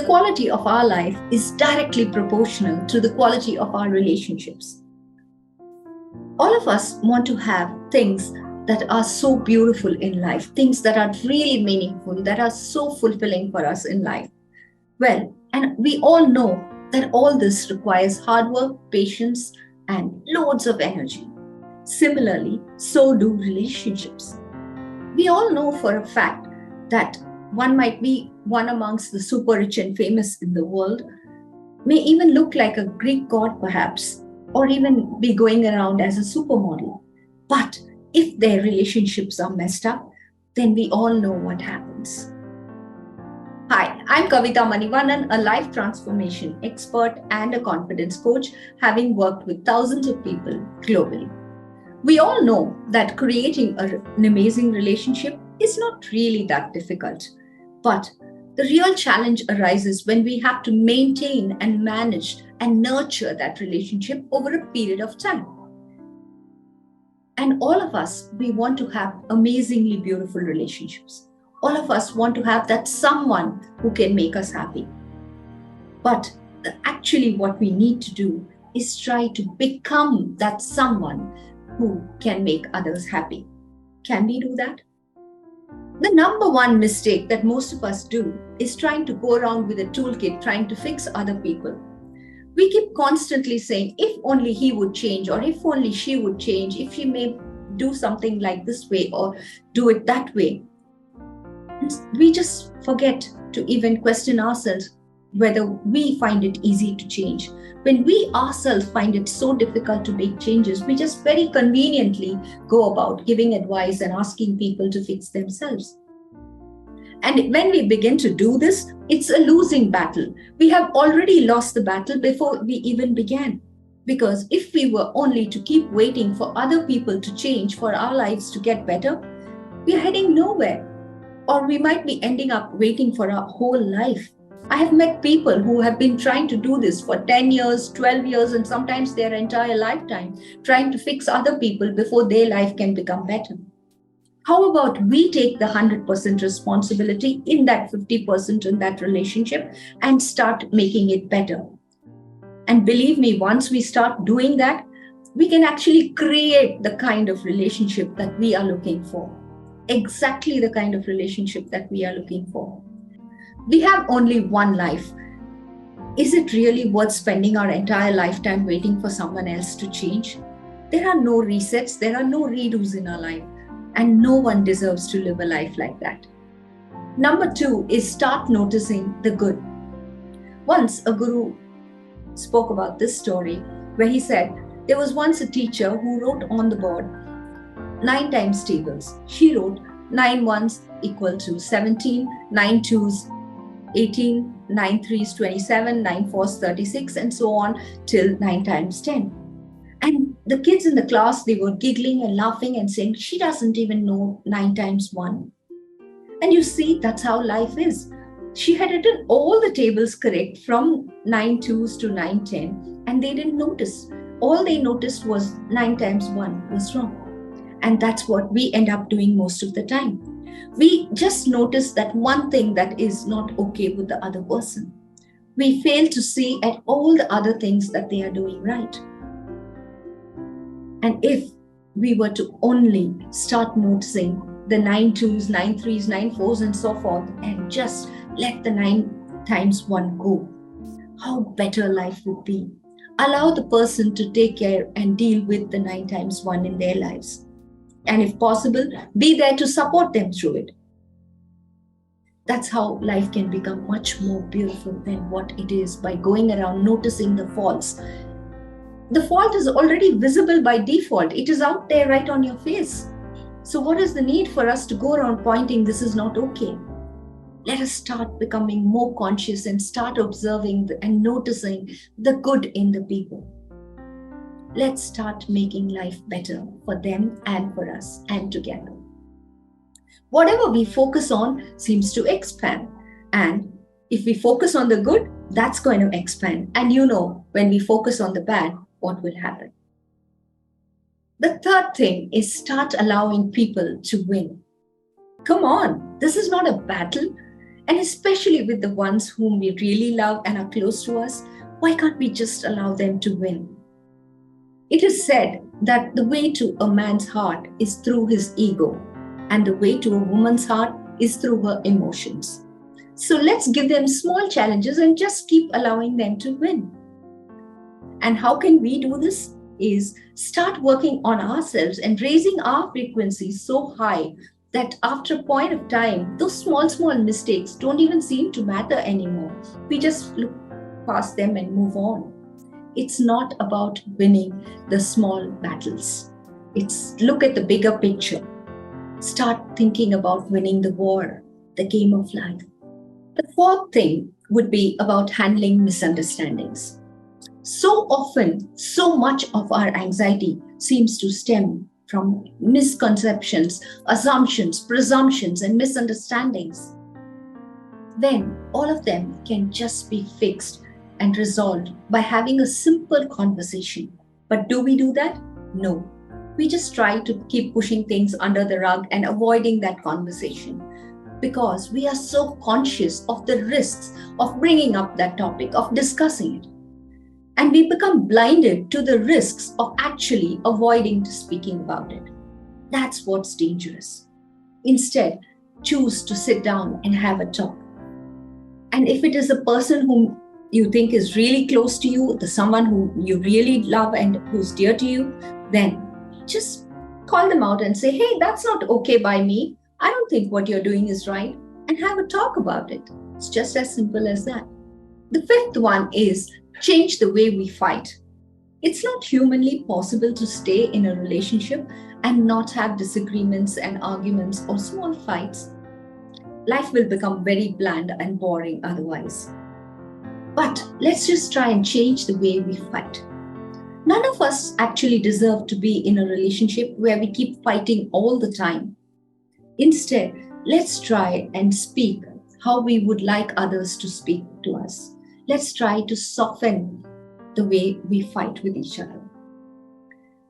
The quality of our life is directly proportional to the quality of our relationships. All of us want to have things that are so beautiful in life, things that are really meaningful, that are so fulfilling for us in life. Well, and we all know that all this requires hard work, patience, and loads of energy. Similarly, so do relationships. We all know for a fact that one might be one amongst the super rich and famous in the world, may even look like a Greek god perhaps, or even be going around as a supermodel. But if their relationships are messed up, then we all know what happens. Hi, I'm Kavita Manivannan, a life transformation expert and a confidence coach, having worked with thousands of people globally. We all know that creating an amazing relationship is not really that difficult, but the real challenge arises when we have to maintain and manage and nurture that relationship over a period of time. And all of us, we want to have amazingly beautiful relationships. All of us want to have that someone who can make us happy. But actually, what we need to do is try to become that someone who can make others happy. Can we do that? The number one mistake that most of us do is trying to go around with a toolkit trying to fix other people. We keep constantly saying, if only he would change, or if only she would change, if she may do something like this way or do it that way. And we just forget to even question ourselves whether we find it easy to change. When we ourselves find it so difficult to make changes, we just very conveniently go about giving advice and asking people to fix themselves. And when we begin to do this, it's a losing battle. We have already lost the battle before we even began. Because if we were only to keep waiting for other people to change, for our lives to get better, we are heading nowhere. Or we might be ending up waiting for our whole life. I have met people who have been trying to do this for 10 years, 12 years, and sometimes their entire lifetime, trying to fix other people before their life can become better. How about we take the 100% responsibility in that 50% in that relationship and start making it better? And believe me, once we start doing that, we can actually create the kind of relationship that we are looking for. Exactly the kind of relationship that we are looking for. We have only one life. Is it really worth spending our entire lifetime waiting for someone else to change? There are no resets, there are no redos in our life, and no one deserves to live a life like that. Number 2 is start noticing the good. Once a guru spoke about this story where he said, there was once a teacher who wrote on the board 9 times tables. She wrote 9 ones equal to 17, 9 twos 18, 9 threes 27, 9 fours 36, and so on till 9 times 10. And the kids in the class, they were giggling and laughing and saying, she doesn't even know 9 times 1. And you see, that's how life is. She had written all the tables correct from 9 twos to 9 10, and they didn't notice. All they noticed was 9 times 1 was wrong. And that's what we end up doing most of the time. We just notice that one thing that is not okay with the other person. We fail to see at all the other things that they are doing right. And if we were to only start noticing the 9 twos, 9 threes, 9 fours, and so forth, and just let the 9 times 1 go, how better life would be. Allow the person to take care and deal with the 9 times 1 in their lives. And if possible, be there to support them through it. That's how life can become much more beautiful than what it is, by going around noticing the faults. The fault is already visible by default. It is out there right on your face. So what is the need for us to go around pointing, this is not okay? Let us start becoming more conscious and start observing and noticing the good in the people. Let's start making life better for them and for us and together. Whatever we focus on seems to expand. And if we focus on the good, that's going to expand. And you know, when we focus on the bad, what will happen? The third thing is start allowing people to win. Come on, this is not a battle. And especially with the ones whom we really love and are close to us, why can't we just allow them to win? It is said that the way to a man's heart is through his ego, and the way to a woman's heart is through her emotions. So let's give them small challenges and just keep allowing them to win. And how can we do this? Is start working on ourselves and raising our frequency so high that after a point of time, those small mistakes don't even seem to matter anymore. We just look past them and move on. It's not about winning the small battles. It's look at the bigger picture. Start thinking about winning the war, the game of life. The fourth thing would be about handling misunderstandings. So often, so much of our anxiety seems to stem from misconceptions, assumptions, presumptions, and misunderstandings. Then all of them can just be fixed and resolved by having a simple conversation. But do we do that? No. We just try to keep pushing things under the rug and avoiding that conversation because we are so conscious of the risks of bringing up that topic, of discussing it. And we become blinded to the risks of actually avoiding speaking about it. That's what's dangerous. Instead, choose to sit down and have a talk. And if it is a person whom you think is really close to you, the someone who you really love and who's dear to you, then just call them out and say, hey, that's not okay by me. I don't think what you're doing is right. And have a talk about it. It's just as simple as that. The fifth one is change the way we fight. It's not humanly possible to stay in a relationship and not have disagreements and arguments or small fights. Life will become very bland and boring otherwise. But let's just try and change the way we fight. None of us actually deserve to be in a relationship where we keep fighting all the time. Instead, let's try and speak how we would like others to speak to us. Let's try to soften the way we fight with each other.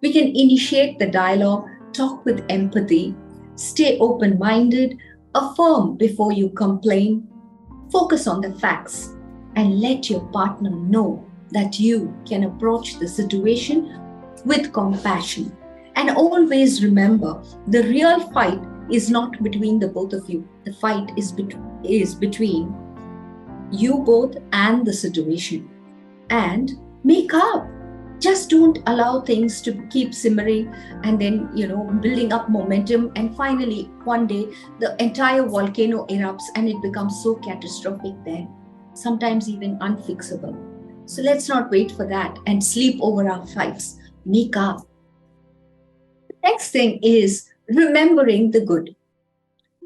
We can initiate the dialogue, talk with empathy, stay open-minded, affirm before you complain, focus on the facts, and let your partner know that you can approach the situation with compassion. And always remember, the real fight is not between the both of you. The fight is between you both and the situation. And make up. Just don't allow things to keep simmering and then, building up momentum. And finally, one day, the entire volcano erupts and it becomes so catastrophic then, sometimes even unfixable. So let's not wait for that and sleep over our fights. Make up. The next thing is remembering the good.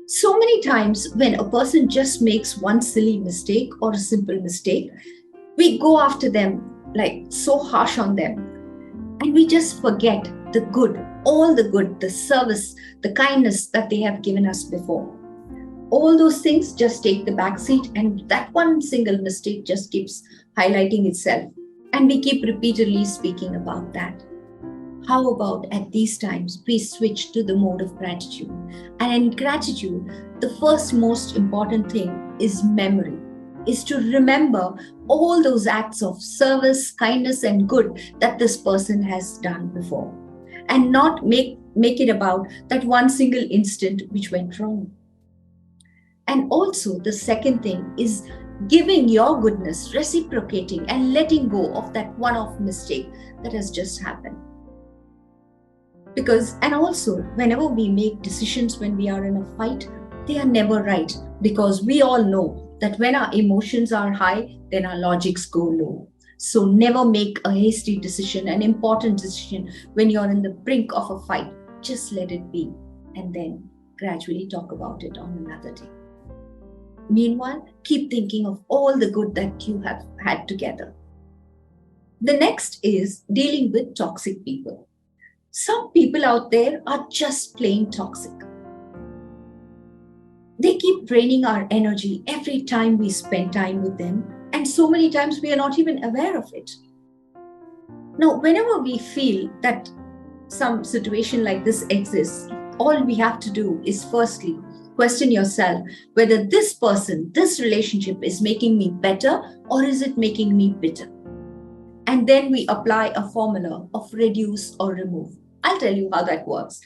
So many times when a person just makes one silly mistake or a simple mistake, we go after them like so harsh on them. And we just forget the good, all the good, the service, the kindness that they have given us before. All those things just take the back seat and that one single mistake just keeps highlighting itself. And we keep repeatedly speaking about that. How about at these times, we switch to the mode of gratitude. And in gratitude, the first most important thing is memory, is to remember all those acts of service, kindness, and good that this person has done before. And not make it about that one single instant which went wrong. And also the second thing is giving your goodness, reciprocating and letting go of that one-off mistake that has just happened. And also, whenever we make decisions when we are in a fight, they are never right because we all know that when our emotions are high, then our logics go low. So never make a hasty decision, an important decision when you're in the brink of a fight. Just let it be and then gradually talk about it on another day. Meanwhile, keep thinking of all the good that you have had together. The next is dealing with toxic people. Some people out there are just plain toxic. They keep draining our energy every time we spend time with them, and so many times we are not even aware of it. Now, whenever we feel that some situation like this exists, all we have to do is firstly Question yourself whether this person, this relationship is making me better or is it making me bitter? And then we apply a formula of reduce or remove. I'll tell you how that works.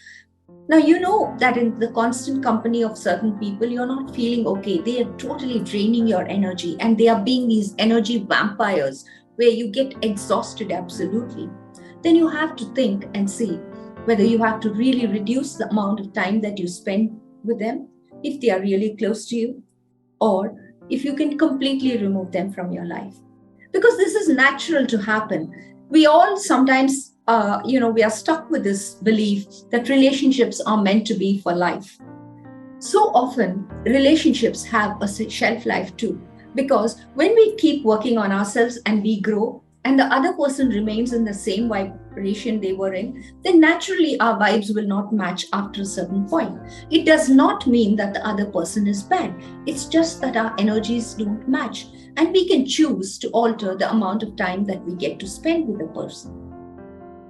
Now, you know that in the constant company of certain people, you're not feeling okay. They are totally draining your energy and they are being these energy vampires where you get exhausted absolutely. Then you have to think and see whether you have to really reduce the amount of time that you spend with them if they are really close to you, or if you can completely remove them from your life. Because this is natural to happen. We all sometimes, we are stuck with this belief that relationships are meant to be for life. So often, relationships have a shelf life too, because when we keep working on ourselves and we grow, and the other person remains in the same vibration they were in, then naturally our vibes will not match after a certain point. It does not mean that the other person is bad. It's just that our energies don't match, and we can choose to alter the amount of time that we get to spend with the person.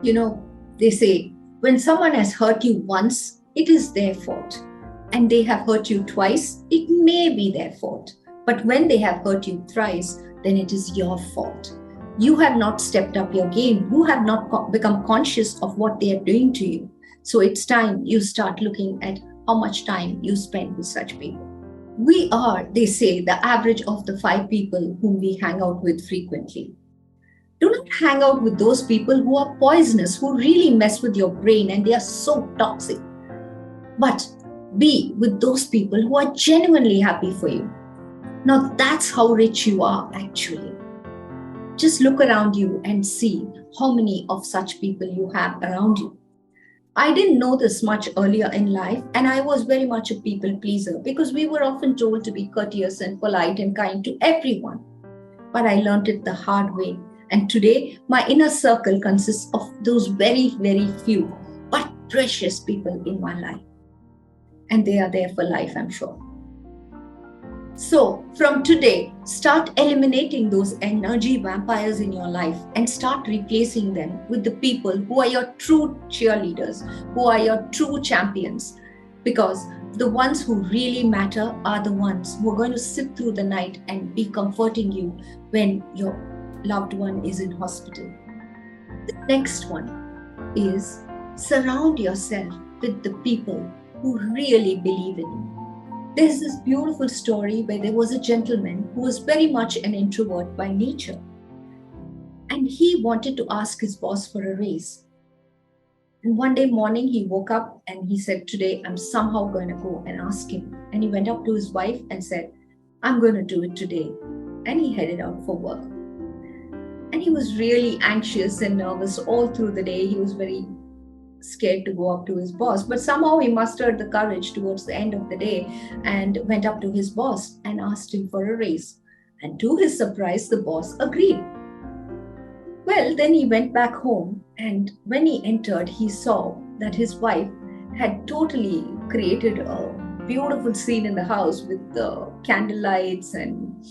You know, they say when someone has hurt you once, it is their fault. And they have hurt you twice, it may be their fault. But when they have hurt you thrice, then it is your fault. You have not stepped up your game. You have not become conscious of what they are doing to you. So it's time you start looking at how much time you spend with such people. We are, they say, the average of the 5 people whom we hang out with frequently. Do not hang out with those people who are poisonous, who really mess with your brain and they are so toxic. But be with those people who are genuinely happy for you. Now that's how rich you are actually. Just look around you and see how many of such people you have around you. I didn't know this much earlier in life, and I was very much a people pleaser because we were often told to be courteous and polite and kind to everyone. But I learned it the hard way. And today, my inner circle consists of those very, very few, but precious people in my life. And they are there for life, I'm sure. So, from today, start eliminating those energy vampires in your life and start replacing them with the people who are your true cheerleaders, who are your true champions. Because the ones who really matter are the ones who are going to sit through the night and be comforting you when your loved one is in hospital. The next one is surround yourself with the people who really believe in you. There's this beautiful story where there was a gentleman who was very much an introvert by nature. And he wanted to ask his boss for a raise. And one day morning, he woke up and he said, today, I'm somehow going to go and ask him. And he went up to his wife and said, I'm going to do it today. And he headed out for work. And he was really anxious and nervous all through the day. He was very scared to go up to his boss, but somehow he mustered the courage towards the end of the day and went up to his boss and asked him for a raise. And to his surprise, the boss agreed. Well, then he went back home, and when he entered, he saw that his wife had totally created a beautiful scene in the house with the candle lights and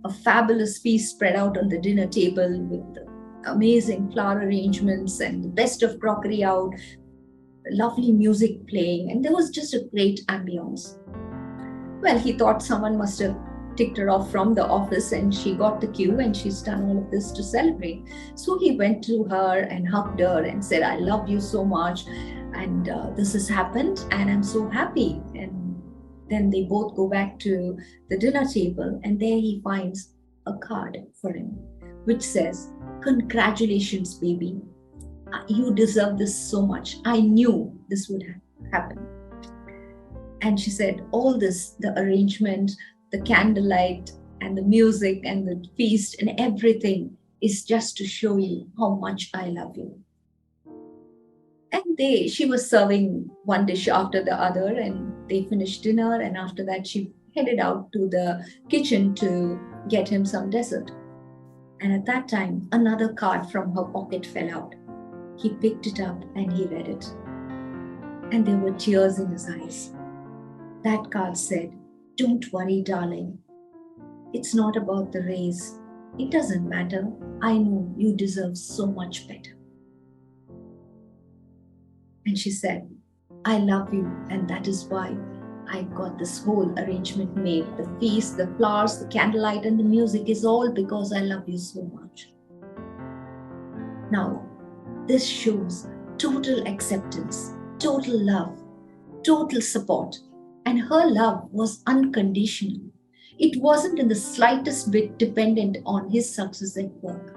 a fabulous feast spread out on the dinner table with amazing flower arrangements and the best of crockery out, lovely music playing, and there was just a great ambience. Well, he thought someone must have ticked her off from the office and she got the cue and she's done all of this to celebrate. So he went to her and hugged her and said, I love you so much, and this has happened and I'm so happy. And then they both go back to the dinner table, and there he finds a card for him which says, congratulations, baby. You deserve this so much. I knew this would happen. And she said, all this, the arrangement, the candlelight and the music and the feast and everything is just to show you how much I love you. And she was serving one dish after the other, and they finished dinner. And after that, she headed out to the kitchen to get him some dessert. And at that time, another card from her pocket fell out. He picked it up and he read it. And there were tears in his eyes. That card said, don't worry, darling. It's not about the raise. It doesn't matter. I know you deserve so much better. And she said, I love you, and that is why I got this whole arrangement made. The feast, the flowers, the candlelight, and the music is all because I love you so much. Now, this shows total acceptance, total love, total support. And her love was unconditional. It wasn't in the slightest bit dependent on his success at work.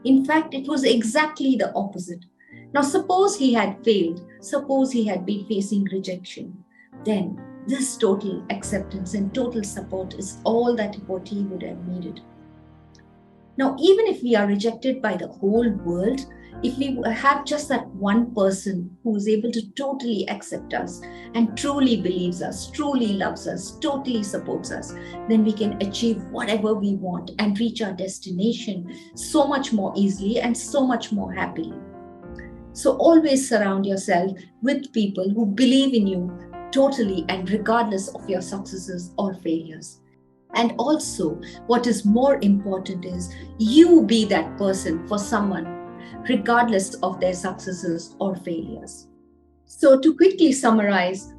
In fact, it was exactly the opposite. Now, suppose he had failed, suppose he had been facing rejection, then this total acceptance and total support is all that what he would have needed. Now, even if we are rejected by the whole world, if we have just that one person who is able to totally accept us and truly believes us, truly loves us, totally supports us, then we can achieve whatever we want and reach our destination so much more easily and so much more happily. So always surround yourself with people who believe in you totally and regardless of your successes or failures. And also, what is more important is you be that person for someone, regardless of their successes or failures. So, to quickly summarize,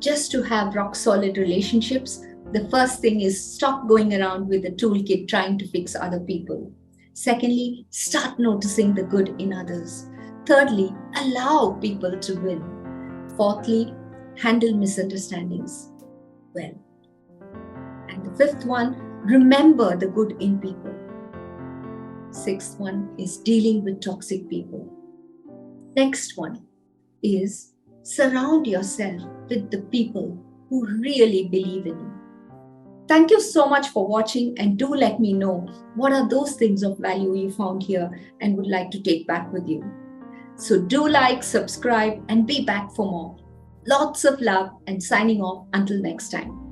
just to have rock solid relationships, the first thing is stop going around with a toolkit trying to fix other people. Secondly, start noticing the good in others. Thirdly, allow people to win. Fourthly, handle misunderstandings well. And the fifth one, remember the good in people. Sixth one is dealing with toxic people. Next one is surround yourself with the people who really believe in you. Thank you so much for watching, and do let me know what are those things of value you found here and would like to take back with you. So do like, subscribe, and be back for more. Lots of love and signing off until next time.